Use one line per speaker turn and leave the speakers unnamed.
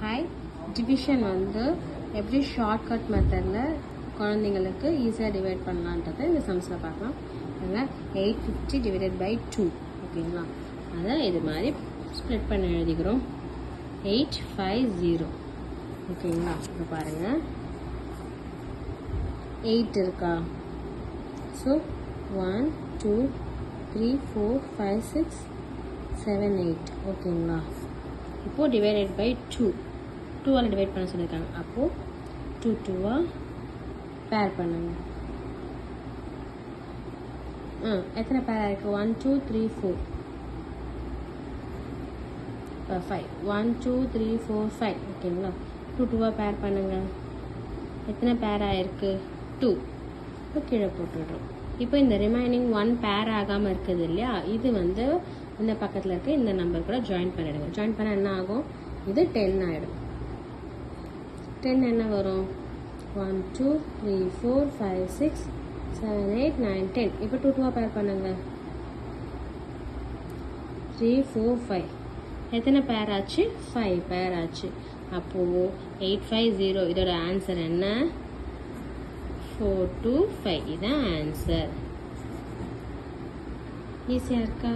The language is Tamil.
ஹாய், டிவிஷன் வந்து எப்படி ஷார்ட்கட் மெத்தடில் குழந்தைங்களுக்கு ஈஸியாக டிவைட் பண்ணலான்றதை இந்த சம்ஸில் பார்க்கலாம். அதில் 850 டிவைடட் பை 2 ஓகேங்களா. அதை இது மாதிரி ஸ்ப்ளிட் பண்ணி எழுதிக்கிறோம். 850 ஓகேங்களா. இப்போ பாருங்கள், 8 இருக்கா. ஸோ 1 2 3 4 5 6 7 8 ஓகேங்களா. இப்போது டிவைடட் பை 2 டிவைட் பண்ண சொல்லியிருக்காங்க. அப்போது 2 2 பேர் பண்ணுங்க. எத்தனை பேர் இருக்குது? 1 2 3 4 5 1 2 3 4 5 ஓகேங்களா. 2 2 பேர் பண்ணுங்க. எத்தனை பேர் ஆயிருக்கு? 2. இப்போ கீழே போட்டுடுறோம். இப்போ இந்த ரிமைனிங் 1 பேர் ஆகாமல் இருக்குது இல்லையா, இது வந்து இந்த பக்கத்தில் இருக்க இந்த நம்பர் கூட ஜாயின் பண்ணிவிடுங்க. ஜாயின் பண்ண என்ன ஆகும்? இது 10 ஆகிடும். 10 என்ன வரும்? 1 2 3 4 5 6 7 8 9 10. இப்போ 2 2 பேர் பண்ணுங்க. 3 4 5 எத்தனை பேர் ஆச்சு? 5 பேர் ஆச்சு. அப்போது 850 இதோட ஆன்சர் என்ன? 425. இதுதான் ஆன்சர். ஈஸியாக இருக்கா?